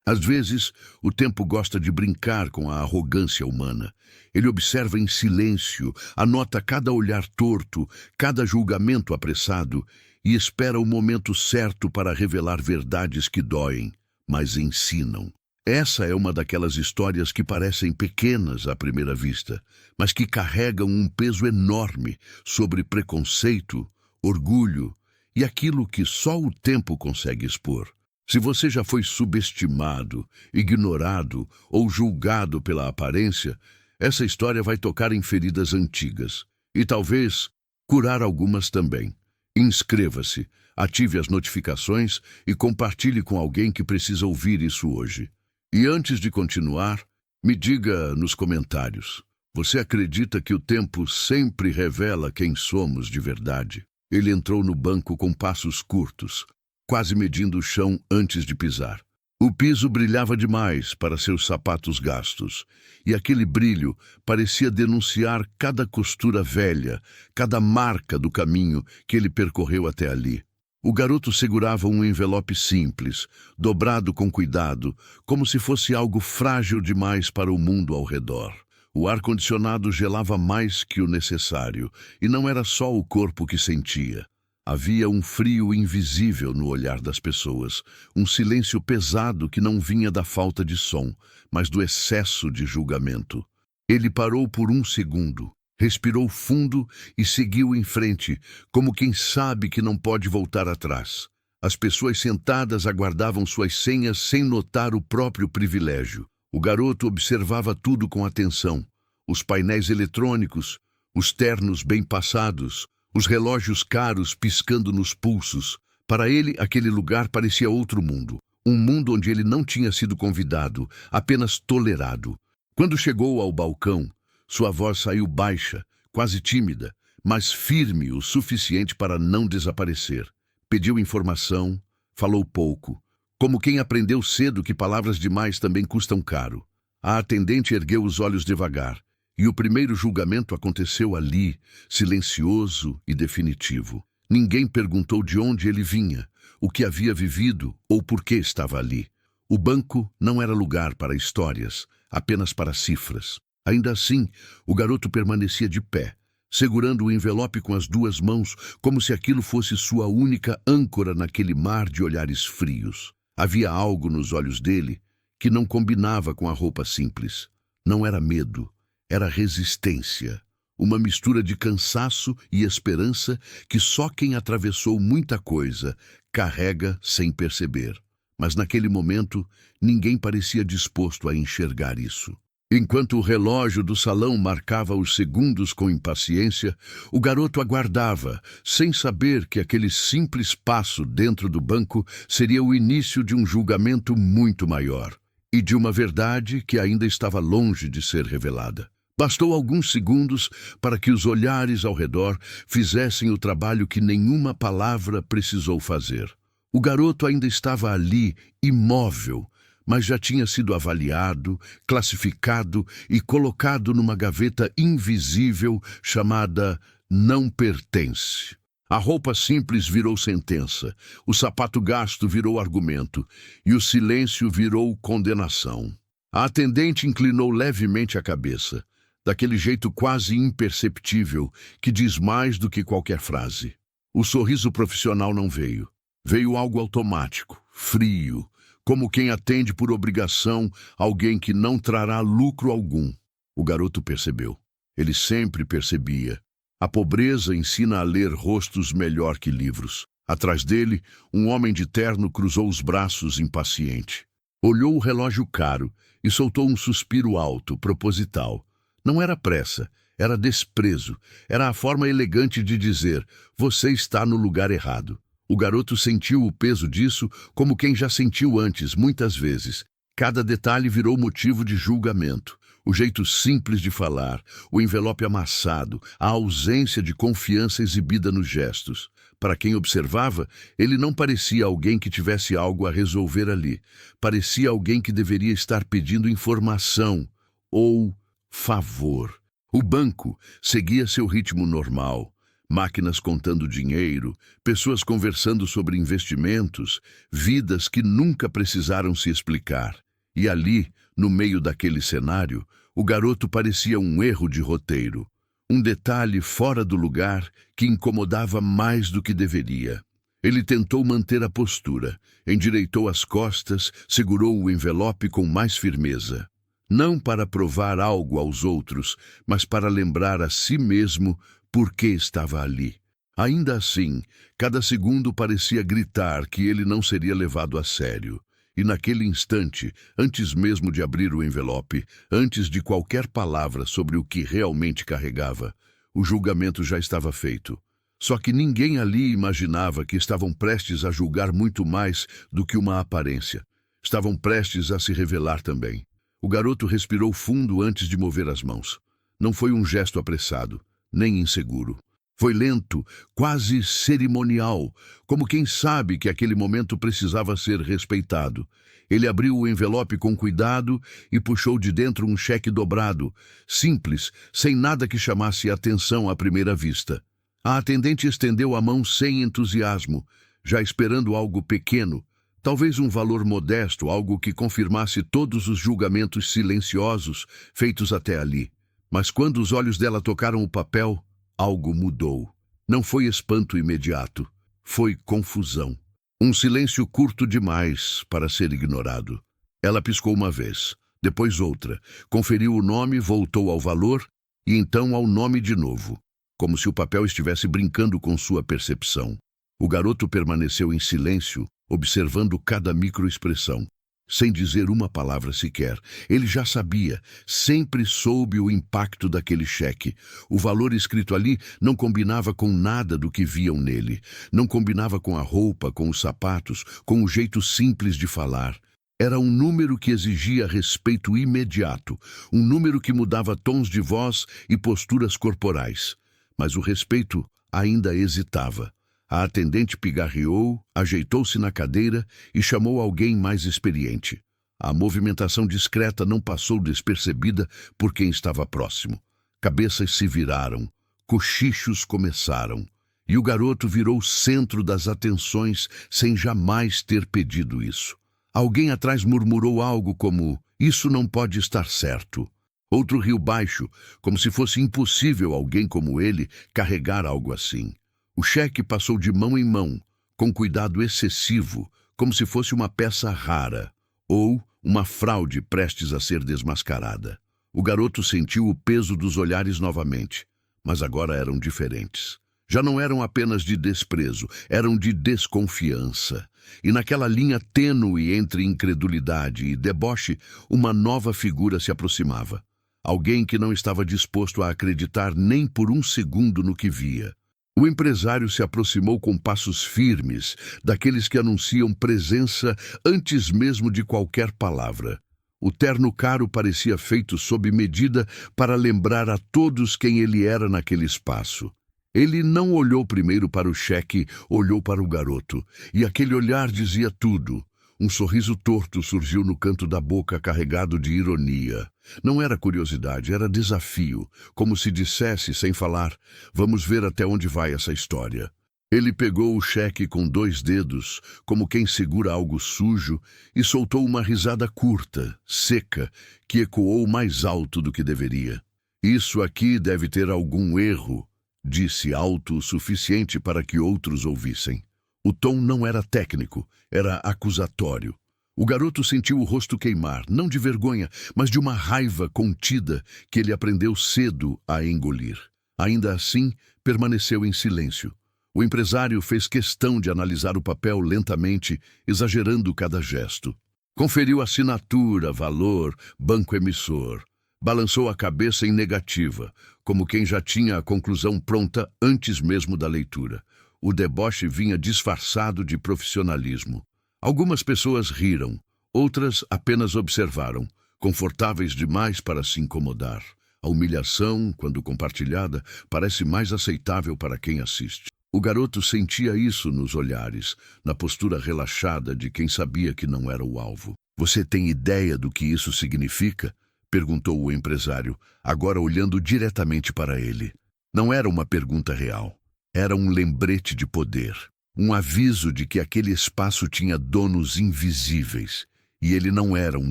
Às vezes, o tempo gosta de brincar com a arrogância humana. Ele observa em silêncio, anota cada olhar torto, cada julgamento apressado e espera o momento certo para revelar verdades que doem, mas ensinam. Essa é uma daquelas histórias que parecem pequenas à primeira vista, mas que carregam um peso enorme sobre preconceito, orgulho e aquilo que só o tempo consegue expor. Se você já foi subestimado, ignorado ou julgado pela aparência, essa história vai tocar em feridas antigas e talvez curar algumas também. Inscreva-se, ative as notificações e compartilhe com alguém que precisa ouvir isso hoje. E antes de continuar, me diga nos comentários: você acredita que o tempo sempre revela quem somos de verdade? Ele entrou no banco com passos curtos, quase medindo o chão antes de pisar. O piso brilhava demais para seus sapatos gastos, e aquele brilho parecia denunciar cada costura velha, cada marca do caminho que ele percorreu até ali. O garoto segurava um envelope simples, dobrado com cuidado, como se fosse algo frágil demais para o mundo ao redor. O ar-condicionado gelava mais que o necessário, e não era só o corpo que sentia. Havia um frio invisível no olhar das pessoas, um silêncio pesado que não vinha da falta de som, mas do excesso de julgamento. Ele parou por um segundo, respirou fundo e seguiu em frente, como quem sabe que não pode voltar atrás. As pessoas sentadas aguardavam suas senhas sem notar o próprio privilégio. O garoto observava tudo com atenção: os painéis eletrônicos, os ternos bem passados, os relógios caros piscando nos pulsos. Para ele, aquele lugar parecia outro mundo. Um mundo onde ele não tinha sido convidado, apenas tolerado. Quando chegou ao balcão, sua voz saiu baixa, quase tímida, mas firme o suficiente para não desaparecer. Pediu informação, falou pouco, como quem aprendeu cedo que palavras demais também custam caro. A atendente ergueu os olhos devagar, e o primeiro julgamento aconteceu ali, silencioso e definitivo. Ninguém perguntou de onde ele vinha, o que havia vivido ou por que estava ali. O banco não era lugar para histórias, apenas para cifras. Ainda assim, o garoto permanecia de pé, segurando o envelope com as duas mãos, como se aquilo fosse sua única âncora naquele mar de olhares frios. Havia algo nos olhos dele que não combinava com a roupa simples. Não era medo, era resistência. Uma mistura de cansaço e esperança que só quem atravessou muita coisa carrega sem perceber. Mas naquele momento, ninguém parecia disposto a enxergar isso. Enquanto o relógio do salão marcava os segundos com impaciência, o garoto aguardava, sem saber que aquele simples passo dentro do banco seria o início de um julgamento muito maior, e de uma verdade que ainda estava longe de ser revelada. Bastou alguns segundos para que os olhares ao redor fizessem o trabalho que nenhuma palavra precisou fazer. O garoto ainda estava ali, imóvel, mas já tinha sido avaliado, classificado e colocado numa gaveta invisível chamada não pertence. A roupa simples virou sentença, o sapato gasto virou argumento e o silêncio virou condenação. A atendente inclinou levemente a cabeça, daquele jeito quase imperceptível que diz mais do que qualquer frase. O sorriso profissional não veio. Veio algo automático, frio, como quem atende por obrigação alguém que não trará lucro algum. O garoto percebeu. Ele sempre percebia. A pobreza ensina a ler rostos melhor que livros. Atrás dele, um homem de terno cruzou os braços impaciente. Olhou o relógio caro e soltou um suspiro alto, proposital. Não era pressa, era desprezo. Era a forma elegante de dizer: você está no lugar errado. O garoto sentiu o peso disso como quem já sentiu antes, muitas vezes. Cada detalhe virou motivo de julgamento. O jeito simples de falar, o envelope amassado, a ausência de confiança exibida nos gestos. Para quem observava, ele não parecia alguém que tivesse algo a resolver ali. Parecia alguém que deveria estar pedindo informação ou favor. O banco seguia seu ritmo normal, Máquinas contando dinheiro, pessoas conversando sobre investimentos, vidas que nunca precisaram se explicar. E ali, no meio daquele cenário, o garoto parecia um erro de roteiro. Um detalhe fora do lugar que incomodava mais do que deveria. Ele tentou manter a postura, endireitou as costas, segurou o envelope com mais firmeza. Não para provar algo aos outros, mas para lembrar a si mesmo por que estava ali. Ainda assim, cada segundo parecia gritar que ele não seria levado a sério. E naquele instante, antes mesmo de abrir o envelope, antes de qualquer palavra sobre o que realmente carregava, o julgamento já estava feito. Só que ninguém ali imaginava que estavam prestes a julgar muito mais do que uma aparência. Estavam prestes a se revelar também. O garoto respirou fundo antes de mover as mãos. Não foi um gesto apressado, nem inseguro. Foi lento, quase cerimonial, como quem sabe que aquele momento precisava ser respeitado. Ele abriu o envelope com cuidado e puxou de dentro um cheque dobrado, simples, sem nada que chamasse atenção à primeira vista. A atendente estendeu a mão sem entusiasmo, já esperando algo pequeno, talvez um valor modesto, algo que confirmasse todos os julgamentos silenciosos feitos até ali. Mas quando os olhos dela tocaram o papel, algo mudou. Não foi espanto imediato, foi confusão. Um silêncio curto demais para ser ignorado. Ela piscou uma vez, depois outra, conferiu o nome, voltou ao valor e então ao nome de novo, como se o papel estivesse brincando com sua percepção. O garoto permaneceu em silêncio, observando cada microexpressão. Sem dizer uma palavra sequer, ele já sabia, sempre soube o impacto daquele cheque. O valor escrito ali não combinava com nada do que viam nele. Não combinava com a roupa, com os sapatos, com o jeito simples de falar. Era um número que exigia respeito imediato, um número que mudava tons de voz e posturas corporais. Mas o respeito ainda hesitava. A atendente pigarreou, ajeitou-se na cadeira e chamou alguém mais experiente. A movimentação discreta não passou despercebida por quem estava próximo. Cabeças se viraram, cochichos começaram, e o garoto virou o centro das atenções sem jamais ter pedido isso. Alguém atrás murmurou algo como, "Isso não pode estar certo." Outro riu baixo, como se fosse impossível alguém como ele carregar algo assim. O cheque passou de mão em mão, com cuidado excessivo, como se fosse uma peça rara, ou uma fraude prestes a ser desmascarada. O garoto sentiu o peso dos olhares novamente, mas agora eram diferentes. Já não eram apenas de desprezo, eram de desconfiança. E naquela linha tênue entre incredulidade e deboche, uma nova figura se aproximava. Alguém que não estava disposto a acreditar nem por um segundo no que via. O empresário se aproximou com passos firmes, daqueles que anunciam presença antes mesmo de qualquer palavra. O terno caro parecia feito sob medida para lembrar a todos quem ele era naquele espaço. Ele não olhou primeiro para o cheque, olhou para o garoto, e aquele olhar dizia tudo. Um sorriso torto surgiu no canto da boca, carregado de ironia. Não era curiosidade, era desafio, como se dissesse, sem falar, "Vamos ver até onde vai essa história." Ele pegou o cheque com 2 dedos, como quem segura algo sujo, e soltou uma risada curta, seca, que ecoou mais alto do que deveria. "Isso aqui deve ter algum erro", disse alto o suficiente para que outros ouvissem. O tom não era técnico, era acusatório. O garoto sentiu o rosto queimar, não de vergonha, mas de uma raiva contida que ele aprendeu cedo a engolir. Ainda assim, permaneceu em silêncio. O empresário fez questão de analisar o papel lentamente, exagerando cada gesto. Conferiu assinatura, valor, banco emissor. Balançou a cabeça em negativa, como quem já tinha a conclusão pronta antes mesmo da leitura. O deboche vinha disfarçado de profissionalismo. Algumas pessoas riram, outras apenas observaram, confortáveis demais para se incomodar. A humilhação, quando compartilhada, parece mais aceitável para quem assiste. O garoto sentia isso nos olhares, na postura relaxada de quem sabia que não era o alvo. "Você tem ideia do que isso significa?" perguntou o empresário, agora olhando diretamente para ele. Não era uma pergunta real. Era um lembrete de poder, um aviso de que aquele espaço tinha donos invisíveis, e ele não era um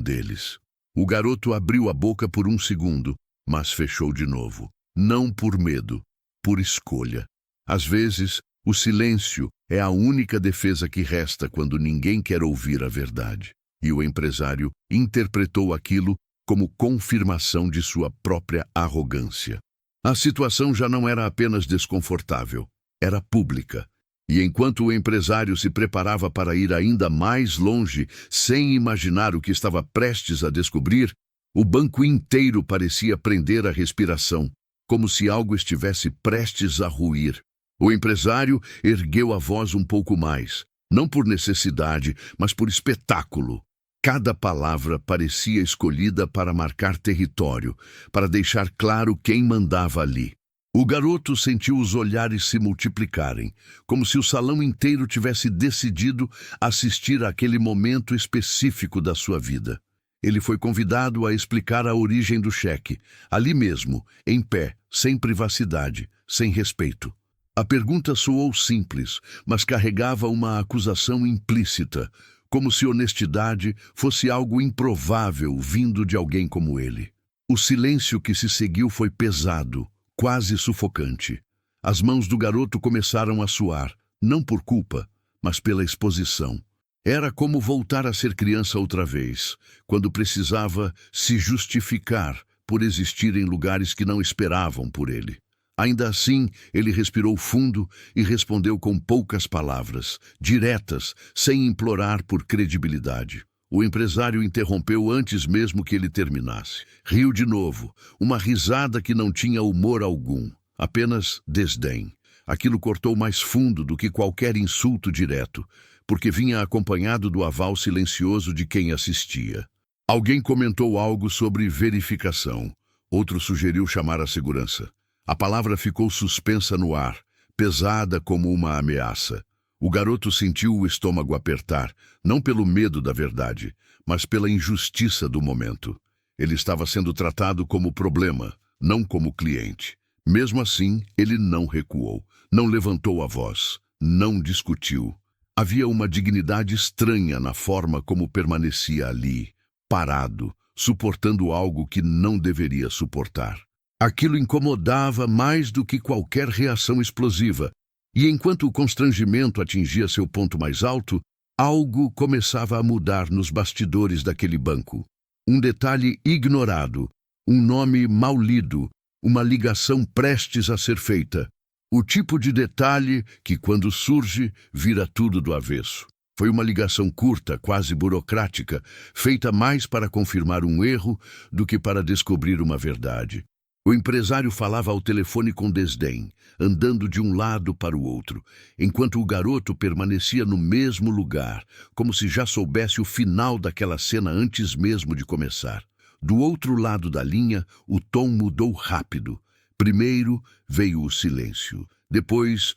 deles. O garoto abriu a boca por um segundo, mas fechou de novo. Não por medo, por escolha. Às vezes, o silêncio é a única defesa que resta quando ninguém quer ouvir a verdade. E o empresário interpretou aquilo como confirmação de sua própria arrogância. A situação já não era apenas desconfortável, era pública. E enquanto o empresário se preparava para ir ainda mais longe, sem imaginar o que estava prestes a descobrir, o banco inteiro parecia prender a respiração, como se algo estivesse prestes a ruir. O empresário ergueu a voz um pouco mais, não por necessidade, mas por espetáculo. Cada palavra parecia escolhida para marcar território, para deixar claro quem mandava ali. O garoto sentiu os olhares se multiplicarem, como se o salão inteiro tivesse decidido assistir àquele momento específico da sua vida. Ele foi convidado a explicar a origem do cheque, ali mesmo, em pé, sem privacidade, sem respeito. A pergunta soou simples, mas carregava uma acusação implícita, como se honestidade fosse algo improvável vindo de alguém como ele. O silêncio que se seguiu foi pesado, quase sufocante. As mãos do garoto começaram a suar, não por culpa, mas pela exposição. Era como voltar a ser criança outra vez, quando precisava se justificar por existir em lugares que não esperavam por ele. Ainda assim, ele respirou fundo e respondeu com poucas palavras, diretas, sem implorar por credibilidade. O empresário interrompeu antes mesmo que ele terminasse. Riu de novo, uma risada que não tinha humor algum, apenas desdém. Aquilo cortou mais fundo do que qualquer insulto direto, porque vinha acompanhado do aval silencioso de quem assistia. Alguém comentou algo sobre verificação. Outro sugeriu chamar a segurança. A palavra ficou suspensa no ar, pesada como uma ameaça. O garoto sentiu o estômago apertar, não pelo medo da verdade, mas pela injustiça do momento. Ele estava sendo tratado como problema, não como cliente. Mesmo assim, ele não recuou, não levantou a voz, não discutiu. Havia uma dignidade estranha na forma como permanecia ali, parado, suportando algo que não deveria suportar. Aquilo incomodava mais do que qualquer reação explosiva, e enquanto o constrangimento atingia seu ponto mais alto, algo começava a mudar nos bastidores daquele banco. Um detalhe ignorado, um nome mal lido, uma ligação prestes a ser feita. O tipo de detalhe que, quando surge, vira tudo do avesso. Foi uma ligação curta, quase burocrática, feita mais para confirmar um erro do que para descobrir uma verdade. O empresário falava ao telefone com desdém, andando de um lado para o outro, enquanto o garoto permanecia no mesmo lugar, como se já soubesse o final daquela cena antes mesmo de começar. Do outro lado da linha, o tom mudou rápido. Primeiro veio o silêncio, depois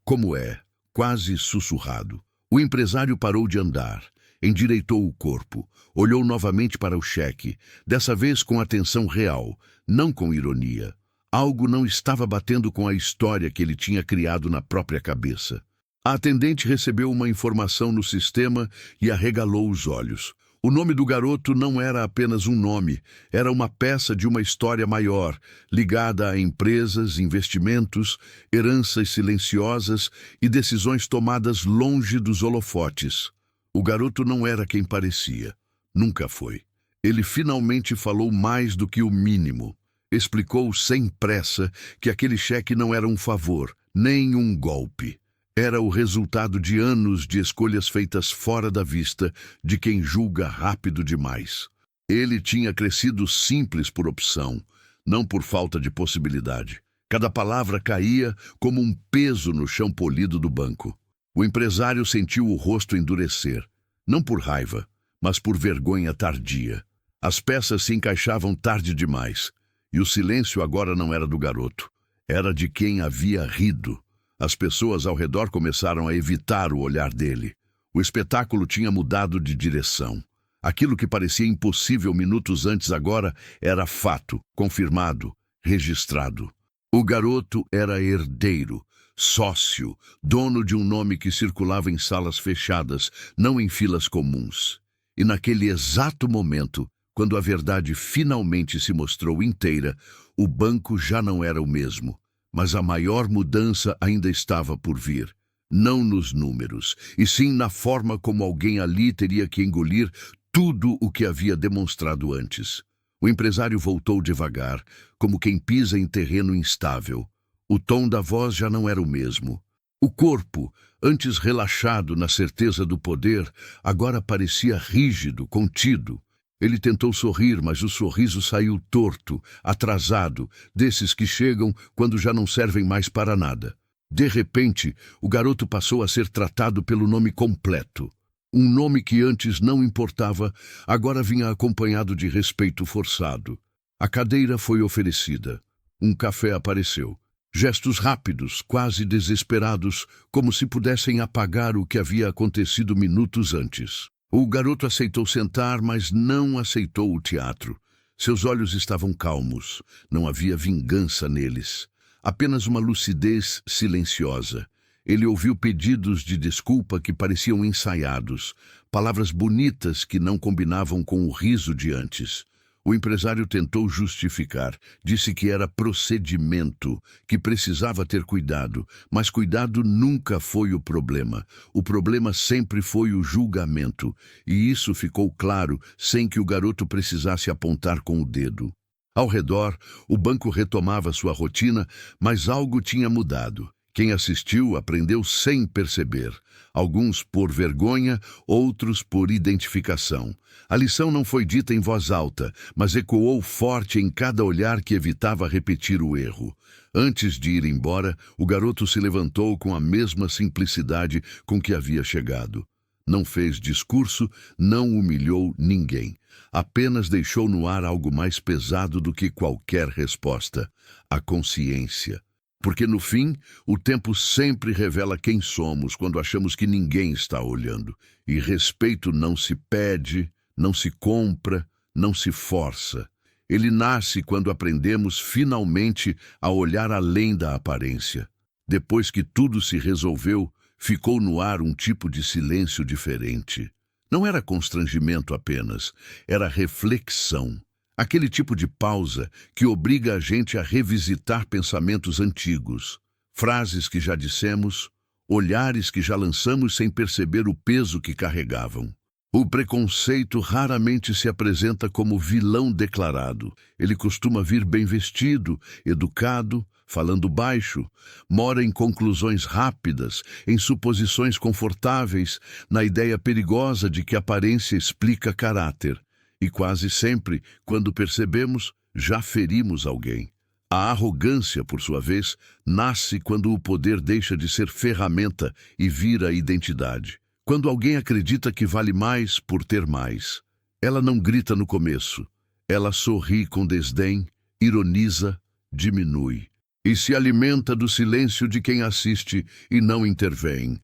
como é, quase sussurrado. O empresário parou de andar, endireitou o corpo, olhou novamente para o cheque, dessa vez com atenção real, não com ironia. Algo não estava batendo com a história que ele tinha criado na própria cabeça. A atendente recebeu uma informação no sistema e arregalou os olhos. O nome do garoto não era apenas um nome, era uma peça de uma história maior, ligada a empresas, investimentos, heranças silenciosas e decisões tomadas longe dos holofotes. O garoto não era quem parecia. Nunca foi. Ele finalmente falou mais do que o mínimo. Explicou sem pressa que aquele cheque não era um favor, nem um golpe. Era o resultado de anos de escolhas feitas fora da vista de quem julga rápido demais. Ele tinha crescido simples por opção, não por falta de possibilidade. Cada palavra caía como um peso no chão polido do banco. O empresário sentiu o rosto endurecer, não por raiva, mas por vergonha tardia. As peças se encaixavam tarde demais, e o silêncio agora não era do garoto, era de quem havia rido. As pessoas ao redor começaram a evitar o olhar dele. O espetáculo tinha mudado de direção. Aquilo que parecia impossível minutos antes agora era fato, confirmado, registrado. O garoto era herdeiro, sócio, dono de um nome que circulava em salas fechadas, não em filas comuns. E naquele exato momento, quando a verdade finalmente se mostrou inteira, o banco já não era o mesmo. Mas a maior mudança ainda estava por vir. Não nos números, e sim na forma como alguém ali teria que engolir tudo o que havia demonstrado antes. O empresário voltou devagar, como quem pisa em terreno instável. O tom da voz já não era o mesmo. O corpo, antes relaxado na certeza do poder, agora parecia rígido, contido. Ele tentou sorrir, mas o sorriso saiu torto, atrasado, desses que chegam quando já não servem mais para nada. De repente, o garoto passou a ser tratado pelo nome completo. Um nome que antes não importava, agora vinha acompanhado de respeito forçado. A cadeira foi oferecida. Um café apareceu. Gestos rápidos, quase desesperados, como se pudessem apagar o que havia acontecido minutos antes. O garoto aceitou sentar, mas não aceitou o teatro. Seus olhos estavam calmos. Não havia vingança neles. Apenas uma lucidez silenciosa. Ele ouviu pedidos de desculpa que pareciam ensaiados, palavras bonitas que não combinavam com o riso de antes. O empresário tentou justificar, disse que era procedimento, que precisava ter cuidado, mas cuidado nunca foi o problema. O problema sempre foi o julgamento, e isso ficou claro sem que o garoto precisasse apontar com o dedo. Ao redor, o banco retomava sua rotina, mas algo tinha mudado. Quem assistiu aprendeu sem perceber, alguns por vergonha, outros por identificação. A lição não foi dita em voz alta, mas ecoou forte em cada olhar que evitava repetir o erro. Antes de ir embora, o garoto se levantou com a mesma simplicidade com que havia chegado. Não fez discurso, não humilhou ninguém. Apenas deixou no ar algo mais pesado do que qualquer resposta: a consciência. Porque, no fim, o tempo sempre revela quem somos quando achamos que ninguém está olhando. E respeito não se pede, não se compra, não se força. Ele nasce quando aprendemos finalmente a olhar além da aparência. Depois que tudo se resolveu, ficou no ar um tipo de silêncio diferente. Não era constrangimento apenas, era reflexão. Aquele tipo de pausa que obriga a gente a revisitar pensamentos antigos, frases que já dissemos, olhares que já lançamos sem perceber o peso que carregavam. O preconceito raramente se apresenta como vilão declarado. Ele costuma vir bem vestido, educado, falando baixo, mora em conclusões rápidas, em suposições confortáveis, na ideia perigosa de que aparência explica caráter. E quase sempre, quando percebemos, já ferimos alguém. A arrogância, por sua vez, nasce quando o poder deixa de ser ferramenta e vira identidade. Quando alguém acredita que vale mais por ter mais. Ela não grita no começo. Ela sorri com desdém, ironiza, diminui. E se alimenta do silêncio de quem assiste e não intervém.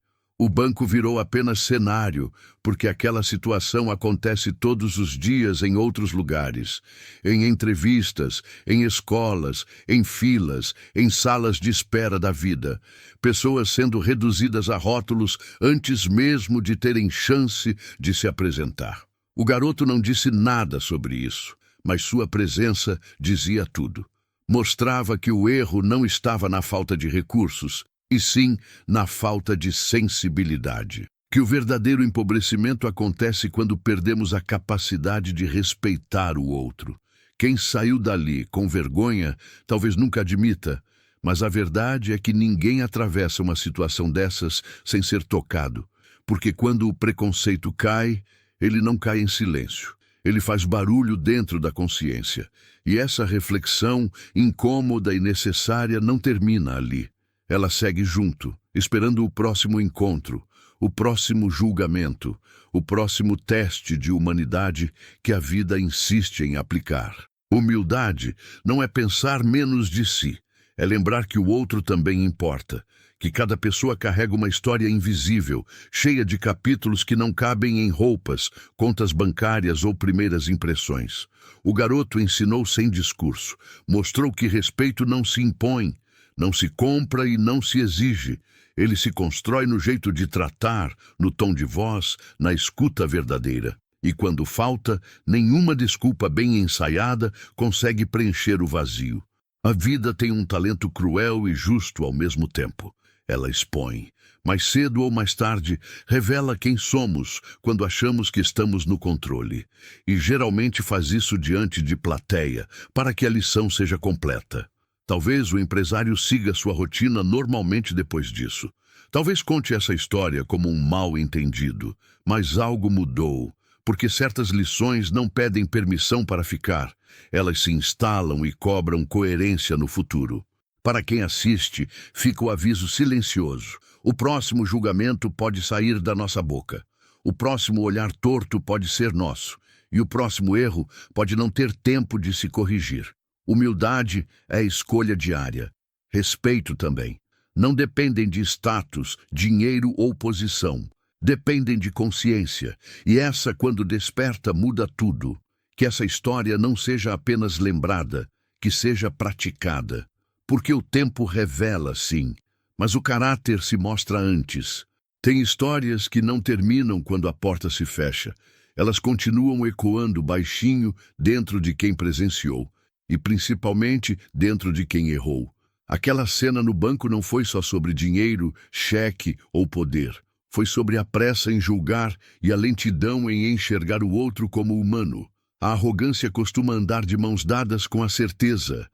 O banco virou apenas cenário, porque aquela situação acontece todos os dias em outros lugares. Em entrevistas, em escolas, em filas, em salas de espera da vida. Pessoas sendo reduzidas a rótulos antes mesmo de terem chance de se apresentar. O garoto não disse nada sobre isso, mas sua presença dizia tudo. Mostrava que o erro não estava na falta de recursos, e sim na falta de sensibilidade. Que o verdadeiro empobrecimento acontece quando perdemos a capacidade de respeitar o outro. Quem saiu dali com vergonha talvez nunca admita, mas a verdade é que ninguém atravessa uma situação dessas sem ser tocado, porque quando o preconceito cai, ele não cai em silêncio. Ele faz barulho dentro da consciência, e essa reflexão incômoda e necessária não termina ali. Ela segue junto, esperando o próximo encontro, o próximo julgamento, o próximo teste de humanidade que a vida insiste em aplicar. Humildade não é pensar menos de si, é lembrar que o outro também importa, que cada pessoa carrega uma história invisível, cheia de capítulos que não cabem em roupas, contas bancárias ou primeiras impressões. O garoto ensinou sem discurso, mostrou que respeito não se impõe, Não se compra e não se exige. Ele se constrói no jeito de tratar, no tom de voz, na escuta verdadeira. E quando falta, nenhuma desculpa bem ensaiada consegue preencher o vazio. A vida tem um talento cruel e justo ao mesmo tempo. Ela expõe. Mais cedo ou mais tarde, revela quem somos quando achamos que estamos no controle. E geralmente faz isso diante de plateia, para que a lição seja completa. Talvez o empresário siga sua rotina normalmente depois disso. Talvez conte essa história como um mal-entendido, mas algo mudou, porque certas lições não pedem permissão para ficar. Elas se instalam e cobram coerência no futuro. Para quem assiste, fica o aviso silencioso. O próximo julgamento pode sair da nossa boca. O próximo olhar torto pode ser nosso. E o próximo erro pode não ter tempo de se corrigir. Humildade é escolha diária. Respeito também. Não dependem de status, dinheiro ou posição. Dependem de consciência. E essa, quando desperta, muda tudo. Que essa história não seja apenas lembrada, que seja praticada. Porque o tempo revela, sim, mas o caráter se mostra antes. Tem histórias que não terminam quando a porta se fecha. Elas continuam ecoando baixinho dentro de quem presenciou, e principalmente dentro de quem errou. Aquela cena no banco não foi só sobre dinheiro, cheque ou poder. Foi sobre a pressa em julgar e a lentidão em enxergar o outro como humano. A arrogância costuma andar de mãos dadas com a certeza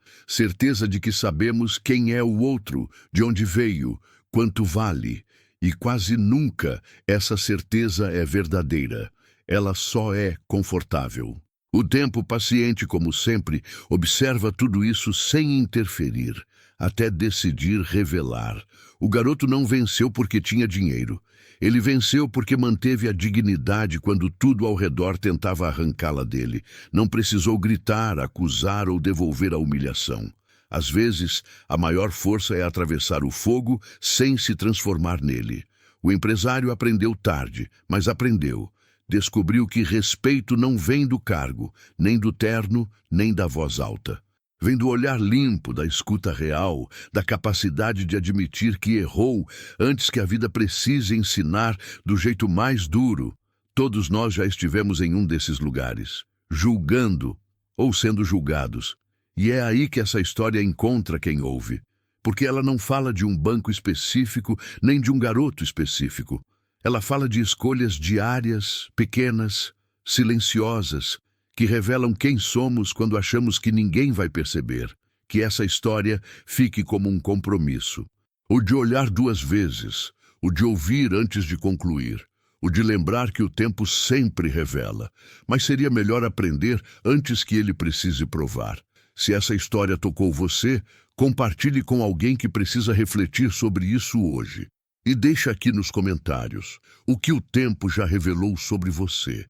de que sabemos quem é o outro, de onde veio, quanto vale. E quase nunca essa certeza é verdadeira. Ela só é confortável. O tempo, paciente como sempre, observa tudo isso sem interferir, até decidir revelar. O garoto não venceu porque tinha dinheiro. Ele venceu porque manteve a dignidade quando tudo ao redor tentava arrancá-la dele. Não precisou gritar, acusar ou devolver a humilhação. Às vezes, a maior força é atravessar o fogo sem se transformar nele. O empresário aprendeu tarde, mas aprendeu. Descobriu que respeito não vem do cargo, nem do terno, nem da voz alta. Vem do olhar limpo, da escuta real, da capacidade de admitir que errou antes que a vida precise ensinar do jeito mais duro. Todos nós já estivemos em um desses lugares, julgando ou sendo julgados. E é aí que essa história encontra quem ouve. Porque ela não fala de um banco específico, nem de um garoto específico. Ela fala de escolhas diárias, pequenas, silenciosas, que revelam quem somos quando achamos que ninguém vai perceber. Que essa história fique como um compromisso. O de olhar 2 vezes, o de ouvir antes de concluir, o de lembrar que o tempo sempre revela, mas seria melhor aprender antes que ele precise provar. Se essa história tocou você, compartilhe com alguém que precisa refletir sobre isso hoje. E deixe aqui nos comentários o que o tempo já revelou sobre você.